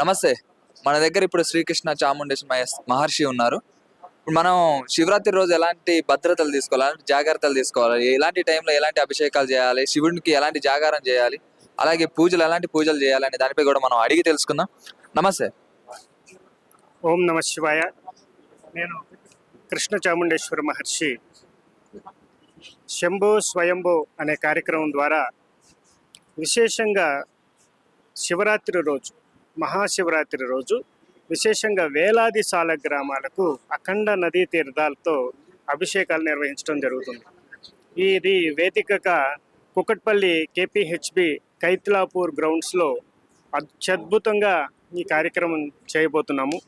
నమస్తే. మన దగ్గర ఇప్పుడు శ్రీకృష్ణ చాముండేశ్వరి మహర్షి ఉన్నారు. ఇప్పుడు మనం శివరాత్రి రోజు ఎలాంటి భద్రతలు తీసుకోవాలి, ఎలాంటి జాగ్రత్తలు తీసుకోవాలి, ఎలాంటి టైంలో ఎలాంటి అభిషేకాలు చేయాలి, శివునికి ఎలాంటి జాగారం చేయాలి, అలాగే పూజలు ఎలాంటి పూజలు చేయాలి అనే దానిపై కూడా మనం అడిగి తెలుసుకుందాం. నమస్తే. ఓం నమ శివాయ. నేను కృష్ణ చాముండేశ్వరి మహర్షి శంభో స్వయంభో అనే కార్యక్రమం ద్వారా విశేషంగా శివరాత్రి రోజు, మహాశివరాత్రి రోజు విశేషంగా వేలాది సాల గ్రామాలకు అఖండ నదీ తీర్థాలతో అభిషేకాలు నిర్వహించడం జరుగుతుంది. ఇది వేదికగా కుకట్పల్లి కేపీహెచ్బి కైత్లాపూర్ గ్రౌండ్స్లో అత్యద్భుతంగా ఈ కార్యక్రమం చేయబోతున్నాము.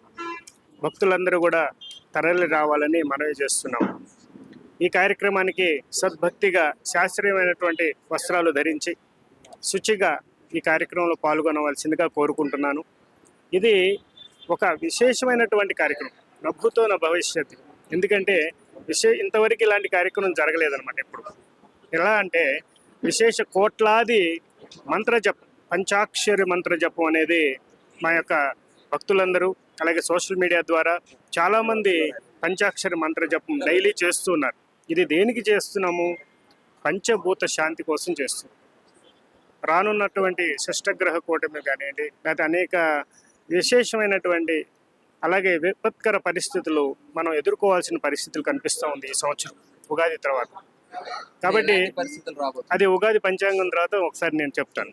భక్తులందరూ కూడా తరలి రావాలని మనవి చేస్తున్నాము. ఈ కార్యక్రమానికి సద్భక్తిగా శాస్త్రీయమైనటువంటి వస్త్రాలు ధరించి శుచిగా ఈ కార్యక్రమంలో పాల్గొనవలసిందిగా కోరుకుంటున్నాను. ఇది ఒక విశేషమైనటువంటి కార్యక్రమం, నభూతో నా భవిష్యత్తు. ఎందుకంటే ఇంతవరకు ఇలాంటి కార్యక్రమం జరగలేదన్నమాట. ఎప్పుడు ఎలా అంటే విశేష కోట్లాది మంత్రజపం, పంచాక్షరి మంత్రజపం అనేది మా యొక్క భక్తులందరూ అలాగే సోషల్ మీడియా ద్వారా చాలామంది పంచాక్షరి మంత్రజపం డైలీ చేస్తున్నారు. ఇది దేనికి చేస్తున్నాము? పంచభూత శాంతి కోసం చేస్తున్నాం. రానున్నటువంటి షష్టగ్రహ కూటమి కానివ్వండి, లేకపోతే అనేక విశేషమైనటువంటి అలాగే విపత్కర పరిస్థితులు మనం ఎదుర్కోవాల్సిన పరిస్థితులు కనిపిస్తూ ఉంది ఈ సంవత్సరం ఉగాది తర్వాత. కాబట్టి అది ఉగాది పంచాంగం తర్వాత ఒకసారి నేను చెప్తాను.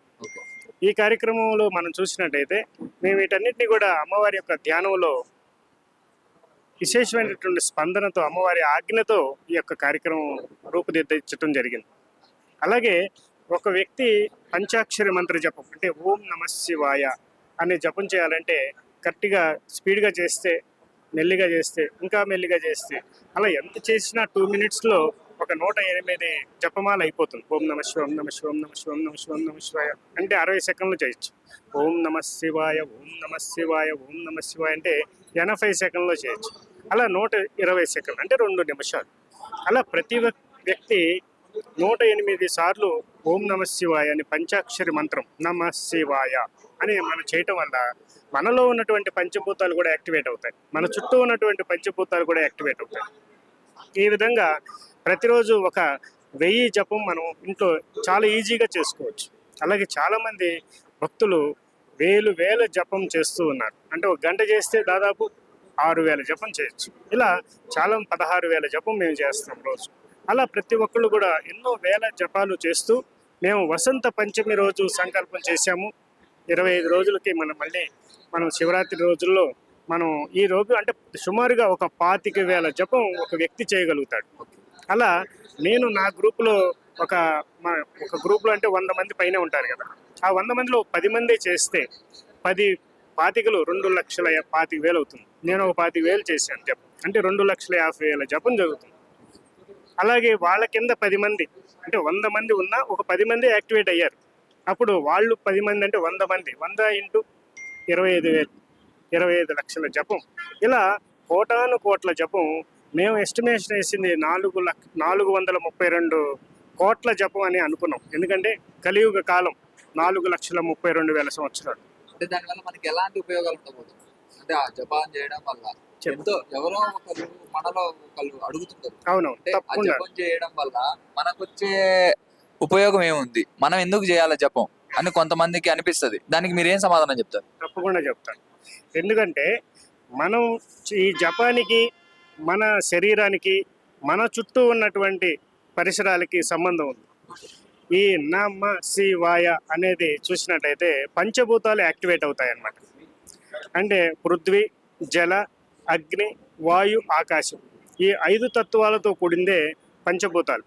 ఈ కార్యక్రమంలో మనం చూసినట్టయితే మేము వీటన్నిటిని కూడా అమ్మవారి యొక్క ధ్యానంలో విశేషమైనటువంటి స్పందనతో, అమ్మవారి ఆజ్ఞతో ఈ యొక్క కార్యక్రమం రూపుదిద్దించడం జరిగింది. అలాగే ఒక వ్యక్తి పంచాక్షరి మంత్ర జపం అంటే ఓం నమ శివాయ అనే జపం చేయాలంటే కరెక్ట్గా స్పీడ్గా చేస్తే, మెల్లిగా చేస్తే, ఇంకా మెల్లిగా చేస్తే, అలా ఎంత చేసినా 2 minutesలో ఒక 108 జపమాల అయిపోతుంది. ఓం నమ శివ, ఓం నమ శివ, ఓం నమ శివ, ఓం నమ శివ, ఓం నమ శివాయ అంటే 60 సెకండ్లు చేయొచ్చు. ఓం నమ శివాయ, ఓం నమ శివాయ, ఓం నమ శివాయ అంటే 80 సెకండ్లో చేయొచ్చు. అలా 120 సెకండ్లు అంటే 2 నిమిషాలు. అలా ప్రతి వ్యక్తి 108 సార్లు ఓం నమ శివాయ అని పంచాక్షరి మంత్రం నమ శివాయ అని మనం చేయటం వల్ల మనలో ఉన్నటువంటి పంచభూతాలు కూడా యాక్టివేట్ అవుతాయి, మన చుట్టూ ఉన్నటువంటి పంచభూతాలు కూడా యాక్టివేట్ అవుతాయి. ఈ విధంగా ప్రతిరోజు ఒక 1000 జపం మనం ఇంట్లో చాలా ఈజీగా చేసుకోవచ్చు. అలాగే చాలామంది భక్తులు వేల జపం చేస్తూ ఉన్నారు. అంటే 1 గంట చేస్తే దాదాపు 6000 జపం చేయొచ్చు. ఇలా చాలా 16,000 జపం మేము చేస్తాం రోజు. అలా ప్రతి ఒక్కళ్ళు కూడా ఎన్నో వేల జపాలు చేస్తూ మేము వసంత పంచమి రోజు సంకల్పం చేశాము. 25 రోజులకి మనం శివరాత్రి రోజుల్లో మనం ఈ రోజు అంటే సుమారుగా ఒక 25,000 జపం ఒక వ్యక్తి చేయగలుగుతాడు. అలా నేను నా గ్రూపులో ఒక గ్రూప్లో అంటే 100 మంది పైన ఉంటారు కదా, ఆ 100 మందిలో 10 మందే చేస్తే 10 పాతికలు 2,25,000 అవుతుంది. నేను ఒక 25,000 చేశాను జపం అంటే 2,50,000 జపం జరుగుతుంది. అలాగే వాళ్ళ కింద 10 మంది అంటే 100 మంది ఉన్నా ఒక 10 మంది యాక్టివేట్ అయ్యారు. అప్పుడు వాళ్ళు 10 మంది అంటే 100 మంది, 100 × 25,000, 25 లక్షల జపం. ఇలా కోట్ల జపం. మేము ఎస్టిమేషన్ వేసింది 432 కోట్ల జపం అని అనుకున్నాం. ఎందుకంటే కలియుగ కాలం 4,32,000 సంవత్సరాలు. అంటే దానివల్ల మనకి ఎలాంటి ఉపయోగాలు ఉండబోతుంది అంటే ఆ జపం చేయడం వల్ల ఎవరో ఒకరు మనలో ఒకళ్ళు అడుగుతుంటారు. అవునవును, తప్పకుండా. జపం చేయడం వల్ల మనకు వచ్చే ఉపయోగం ఏముంది, మనం ఎందుకు చేయాలి జపం అని కొంతమందికి అనిపిస్తుంది. దానికి మీరు ఏం సమాధానం చెప్తారు? తప్పకుండా చెప్తాను. ఎందుకంటే మనం ఈ జపానికి, మన శరీరానికి, మన చుట్టూ ఉన్నటువంటి పరిసరాలకి సంబంధం ఉంది. ఈ నమ శివాయ అనేది చూసినట్లయితే పంచభూతాలు యాక్టివేట్ అవుతాయి అన్నమాట. అంటే పృథ్వీ, జల, అగ్ని, వాయు, ఆకాశం ఈ 5 తత్వాలతో కూడిందే పంచభూతాలు.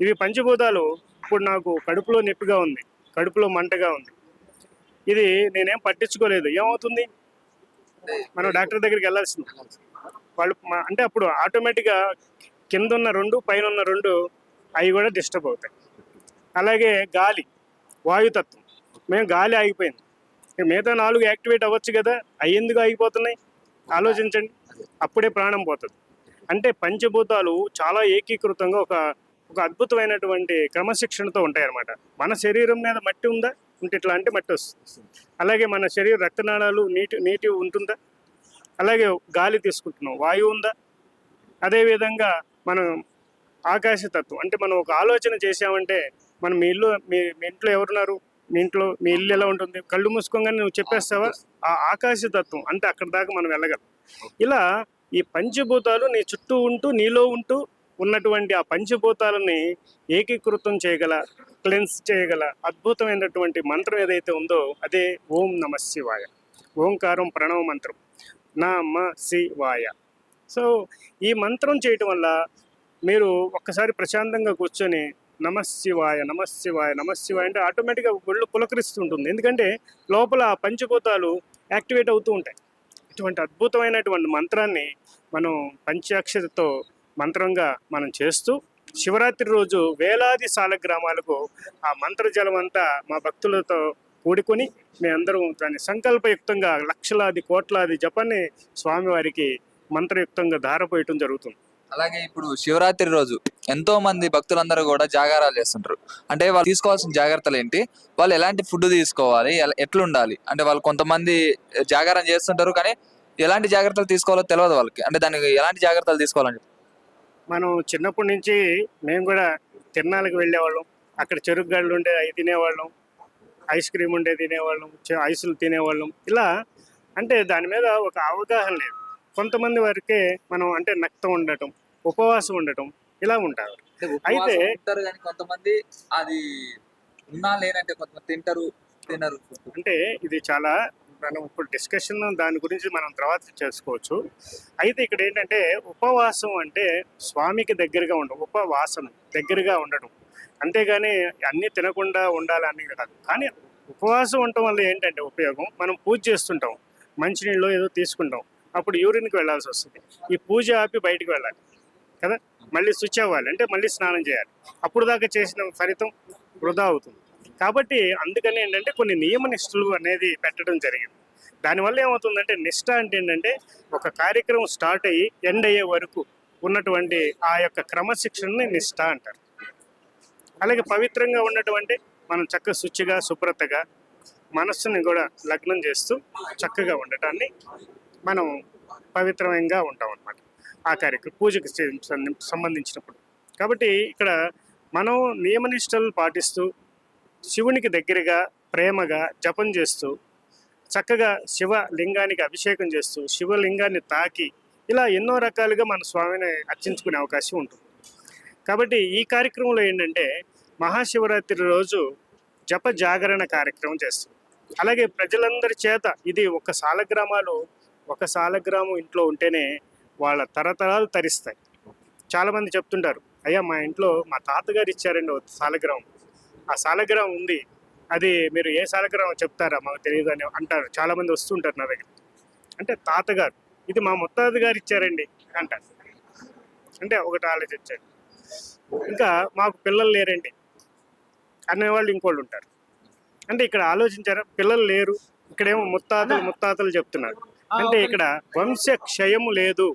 ఇవి పంచభూతాలు. ఇప్పుడు నాకు కడుపులో నొప్పిగా ఉంది, కడుపులో మంటగా ఉంది, ఇది నేనేం పట్టించుకోలేదు, ఏమవుతుంది? మనం డాక్టర్ దగ్గరికి వెళ్ళాల్సింది. వాళ్ళు అంటే అప్పుడు ఆటోమేటిక్గా కింద ఉన్న 2 పైన ఉన్న 2 అవి కూడా డిస్టర్బ్ అవుతాయి. అలాగే గాలి, వాయుతత్వం, మేము గాలి ఆగిపోయింది, మిగతా 4 యాక్టివేట్ అవ్వచ్చు కదా, అవి ఎందుకు ఆగిపోతున్నాయి ఆలోచించండి. అప్పుడే ప్రాణం పోతుంది. అంటే పంచభూతాలు చాలా ఏకీకృతంగా ఒక అద్భుతమైనటువంటి క్రమశిక్షణతో ఉంటాయి అన్నమాట. మన శరీరం మీద మట్టి ఉందా? ఉంటే ఇట్లా అంటే మట్టి వస్తుంది. అలాగే మన శరీర రక్తనాళాలు నీటి ఉంటుందా? అలాగే గాలి తీసుకుంటున్నాం, వాయువు ఉందా? అదేవిధంగా మనం ఆకాశతత్వం అంటే మనం ఒక ఆలోచన చేసామంటే మనం మీ ఇంట్లో ఎవరున్నారు, మీ ఇల్లు ఎలా ఉంటుంది, కళ్ళు మూసుకోగానే నువ్వు చెప్పేస్తావా? ఆ ఆకాశతత్వం అంటే అక్కడ దాకా మనం వెళ్ళగలం. ఇలా ఈ పంచభూతాలు నీ చుట్టూ ఉంటూ నీలో ఉంటూ ఉన్నటువంటి ఆ పంచభూతాలని ఏకీకృతం చేయగల, క్లెన్స్ చేయగల అద్భుతమైనటువంటి మంత్రం ఏదైతే ఉందో అదే ఓం నమ శివాయ. ఓంకారం ప్రణవ మంత్రం నమ శివాయ. సో ఈ మంత్రం చేయటం వల్ల మీరు ఒక్కసారి ప్రశాంతంగా కూర్చొని నమశివాయ నమశివాయ నమశివాయ అంటే ఆటోమేటిక్గా ఒళ్ళు పులకరిస్తుంటుంది. ఎందుకంటే లోపల ఆ పంచభూతాలు యాక్టివేట్ అవుతూ ఉంటాయి. ఇటువంటి అద్భుతమైనటువంటి మంత్రాన్ని మనం పంచాక్షరితో మంత్రంగా మనం చేస్తూ శివరాత్రి రోజు వేలాది సాలగ్రామాలకు ఆ మంత్రజలం అంతా మా భక్తులతో కూడుకొని మేమందరం దాన్ని సంకల్పయుక్తంగా లక్షలాది కోట్లాది జపాన్ని స్వామివారికి మంత్రయుక్తంగా ధారపోయటం జరుగుతుంది. అలాగే ఇప్పుడు శివరాత్రి రోజు ఎంతో మంది భక్తులందరూ కూడా జాగారాలు చేస్తుంటారు. అంటే వాళ్ళు తీసుకోవాల్సిన జాగ్రత్తలు ఏంటి, వాళ్ళు ఎలాంటి ఫుడ్ తీసుకోవాలి, ఎట్లుండాలి అంటే వాళ్ళు కొంతమంది జాగారం చేస్తుంటారు కానీ ఎలాంటి జాగ్రత్తలు తీసుకోవాలో తెలియదు వాళ్ళకి. అంటే దానికి ఎలాంటి జాగ్రత్తలు తీసుకోవాలని మనం చిన్నప్పటి నుంచి మేము కూడా తిరణాలకు వెళ్ళేవాళ్ళం, అక్కడ చెరుకు గళ్ళు ఉండే అవి తినేవాళ్ళం, ఐస్ క్రీమ్ ఉండే తినేవాళ్ళం, ఐసులు తినేవాళ్ళం. ఇలా అంటే దాని మీద ఒక అవగాహన లేదు. కొంతమంది వరకే మనం అంటే నక్తం ఉండటం, ఉపవాసం ఉండటం ఇలా ఉంటారు. అయితే కొంతమంది అది ఉన్నా లేనంటే కొంతమంది తినరు. అంటే ఇది చాలా మనం ఇప్పుడు డిస్కషన్ దాని గురించి మనం తర్వాత చేసుకోవచ్చు. అయితే ఇక్కడ ఏంటంటే ఉపవాసం అంటే స్వామికి దగ్గరగా ఉండడం, ఉపవాసం దగ్గరగా ఉండడం, అంతేగాని అన్నీ తినకుండా ఉండాలని కాదు. కానీ ఉపవాసం ఉండటం వల్ల ఏంటంటే ఉపయోగం, మనం పూజ చేస్తుంటాం, మంచినీళ్ళు ఏదో తీసుకుంటాం, అప్పుడు యూరిన్కి వెళ్ళాల్సి వస్తుంది. ఈ పూజ ఆపి బయటికి వెళ్ళాలి కదా, మళ్ళీ స్విచ్ అవ్వాలి అంటే మళ్ళీ స్నానం చేయాలి, అప్పుడు దాకా చేసిన ఫలితం వృధా అవుతుంది. కాబట్టి అందుకని ఏంటంటే కొన్ని నియమ నిష్ఠలు అనేది పెట్టడం జరిగింది. దానివల్ల ఏమవుతుందంటే నిష్ఠ అంటే ఏంటంటే ఒక కార్యక్రమం స్టార్ట్ అయ్యి ఎండ్ అయ్యే వరకు ఉన్నటువంటి ఆ యొక్క క్రమశిక్షణని నిష్ఠ అంటారు. అలాగే పవిత్రంగా ఉన్నటువంటి మనం చక్కగా శుచిగా శుభ్రతగా మనస్సుని కూడా లగ్నం చేస్తూ చక్కగా ఉండటాన్ని మనం పవిత్రంగా ఉంటాం అన్నమాట ఆ కార్యక్రమం పూజకి సంబంధించినప్పుడు. కాబట్టి ఇక్కడ మనం నియమనిష్టలు పాటిస్తూ శివునికి దగ్గరగా ప్రేమగా జపం చేస్తూ చక్కగా శివలింగానికి అభిషేకం చేస్తూ శివలింగాన్ని తాకి ఇలా ఎన్నో రకాలుగా మన స్వామిని అర్చించుకునే అవకాశం ఉంటుంది. కాబట్టి ఈ కార్యక్రమంలో ఏంటంటే మహాశివరాత్రి రోజు జప జాగరణ కార్యక్రమం చేస్తాం. అలాగే ప్రజలందరి చేత ఇది ఒక సాలగ్రామం ఇంట్లో ఉంటేనే వాళ్ళ తరతరాలు తరిస్తాయి. చాలామంది చెప్తుంటారు, అయ్యా మా ఇంట్లో మా తాతగారు ఇచ్చారండి ఒక సాలగ్రామం, ఆ సాలగ్రామం ఉంది, అది మీరు ఏ సాలగ్రామం చెప్తారా మాకు తెలియదు అని అంటారు. చాలామంది వస్తుంటారు నా దగ్గర. అంటే తాతగారు ఇది మా ముత్తాత గారు ఇచ్చారండి అంటారు. అంటే ఒకటి ఆలోచించండి. ఇంకా మాకు పిల్లలు లేరండి అనేవాళ్ళు ఇంకోళ్ళు ఉంటారు. అంటే ఇక్కడ ఆలోచించారా, పిల్లలు లేరు, ఇక్కడేమో ముత్తాతలు చెప్తున్నారు. అంటే ఇక్కడ వంశ క్షయము లేదు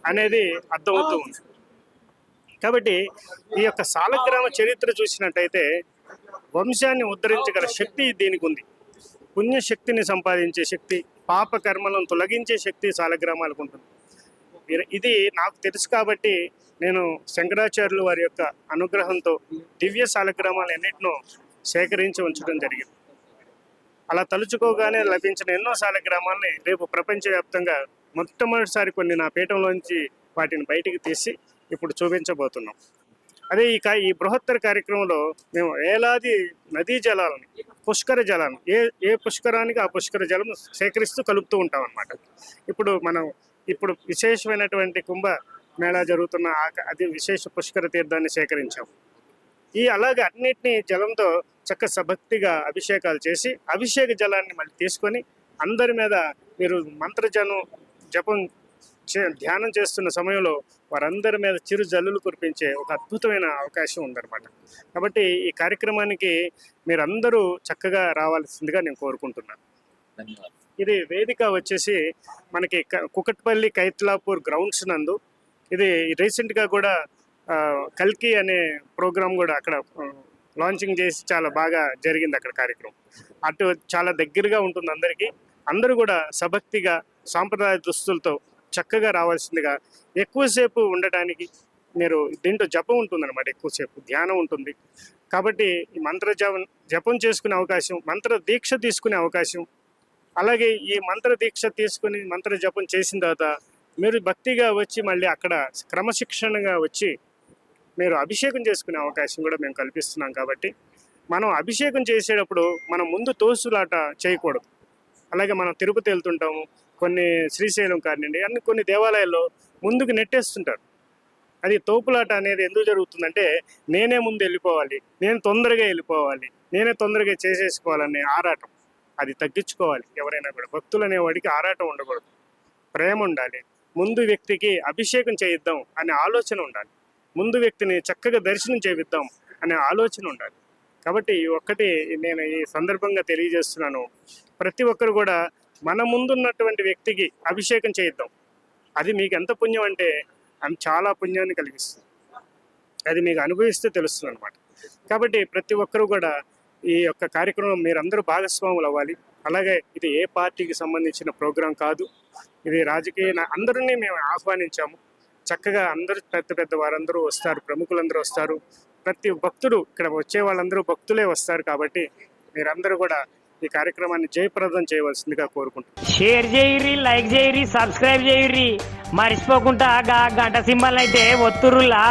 అనేది అర్థమవుతూ ఉంది. కాబట్టి ఈ యొక్క సాలగ్రామ చరిత్ర చూసినట్టయితే వంశాన్ని ఉద్ధరించగల శక్తి దీనికి ఉంది. పుణ్యశక్తిని సంపాదించే శక్తి, పాప కర్మలను తొలగించే శక్తి సాలగ్రామాలకు ఉంటుంది. ఇది నాకు తెలుసు కాబట్టి నేను శంకరాచార్యులు వారి యొక్క అనుగ్రహంతో దివ్య సాలగ్రామాలు ఎన్నిటినో సేకరించి ఉంచడం జరిగింది. అలా తలుచుకోగానే లభించిన ఎన్నో సాలగ్రామాలని రేపు ప్రపంచవ్యాప్తంగా మొట్టమొదటిసారి కొన్ని నా పీఠంలోంచి వాటిని బయటికి తీసి ఇప్పుడు చూపించబోతున్నాం. అదే ఈ బృహత్తర కార్యక్రమంలో మేము వేలాది నదీ జలాలని, పుష్కర జలాన్ని ఏ పుష్కరానికి ఆ పుష్కర జలం సేకరిస్తూ కలుపుతూ ఉంటాం అన్నమాట. ఇప్పుడు విశేషమైనటువంటి కుంభ మేళా జరుగుతున్న అది విశేష పుష్కర తీర్థాన్ని సేకరించాము. అలాగే అన్నిటినీ జలంతో సభక్తిగా అభిషేకాలు చేసి అభిషేక జలాన్ని మళ్ళీ తీసుకొని అందరి మీద మీరు జపం ధ్యానం చేస్తున్న సమయంలో వారందరి మీద చిరు జల్లులు కురిపించే ఒక అద్భుతమైన అవకాశం ఉందన్నమాట. కాబట్టి ఈ కార్యక్రమానికి మీరందరూ చక్కగా రావాల్సిందిగా నేను కోరుకుంటున్నాను. ఇది వేదిక వచ్చేసి మనకి కుకట్పల్లి కైత్లాపూర్ గ్రౌండ్స్ నందు. ఇది రీసెంట్గా కూడా కల్కి అనే ప్రోగ్రాం కూడా అక్కడ లాంచింగ్ చేసి చాలా బాగా జరిగింది అక్కడ కార్యక్రమం. అటు చాలా దగ్గరగా ఉంటుంది అందరికీ. అందరూ కూడా సభక్తిగా సాంప్రదాయ దుస్తులతో చక్కగా రావాల్సిందిగా, ఎక్కువసేపు ఉండటానికి మీరు దీంట్లో జపం ఉంటుందన్నమాట, ఎక్కువసేపు ధ్యానం ఉంటుంది. కాబట్టి ఈ మంత్ర జపం చేసుకునే అవకాశం, మంత్ర దీక్ష తీసుకునే అవకాశం, అలాగే ఈ మంత్ర దీక్ష తీసుకుని మంత్ర జపం చేసిన తర్వాత మీరు భక్తిగా వచ్చి మళ్ళీ అక్కడ క్రమశిక్షణగా వచ్చి మీరు అభిషేకం చేసుకునే అవకాశం కూడా మేము కల్పిస్తున్నాం. కాబట్టి మనం అభిషేకం చేసేటప్పుడు మనం ముందు తోసులాట చేయకూడదు. అలాగే మనం తిరుపతి వెళ్తుంటాము, కొన్ని శ్రీశైలం కానివ్వండి, అన్ని కొన్ని దేవాలయాల్లో ముందుకు నెట్టేస్తుంటారు. అది తోపులాట అనేది ఎందుకు జరుగుతుందంటే, నేనే ముందు వెళ్ళిపోవాలి, నేను తొందరగా వెళ్ళిపోవాలి, నేనే తొందరగా చేసేసుకోవాలనే ఆరాటం. అది తగ్గించుకోవాలి. ఎవరైనా కూడా భక్తులు అనేవాడికి ఆరాటం ఉండకూడదు, ప్రేమ ఉండాలి. ముందు వ్యక్తికి అభిషేకం చేయిద్దాం అనే ఆలోచన ఉండాలి, ముందు వ్యక్తిని చక్కగా దర్శనం చేయిద్దాం అనే ఆలోచన ఉండాలి. కాబట్టి ఒక్కటి నేను ఈ సందర్భంగా తెలియజేస్తున్నాను, ప్రతి ఒక్కరు కూడా మన ముందున్నటువంటి వ్యక్తికి అభిషేకం చేయిద్దాం. అది మీకు ఎంత పుణ్యం అంటే అది చాలా పుణ్యాన్ని కలిగిస్తుంది. అది మీకు అనుభవిస్తే తెలుస్తుంది అనమాట. కాబట్టి ప్రతి ఒక్కరు కూడా ఈ యొక్క కార్యక్రమం మీరందరూ భాగస్వాములు అవ్వాలి. అలాగే ఇది ఏ పార్టీకి సంబంధించిన ప్రోగ్రాం కాదు, ఇది రాజకీయ అందరినీ మేము ఆహ్వానించాము. చక్కగా అందరూ పెద్ద పెద్ద వారందరూ వస్తారు, ప్రముఖులందరూ వస్తారు, ప్రతి భక్తుడు ఇక్కడ వచ్చే వాళ్ళందరూ భక్తులే వస్తారు. కాబట్టి మీరందరూ కూడా ఈ కార్యక్రమాన్ని జయప్రదం చేయవలసిందిగా కోరుకుంటున్నాను. షేర్ చేయరి, లైక్ చేయరి, సబ్స్క్రైబ్ చేయరి, మర్చిపోకుండా గంట సింబల్ అయితే ఒత్తురులా.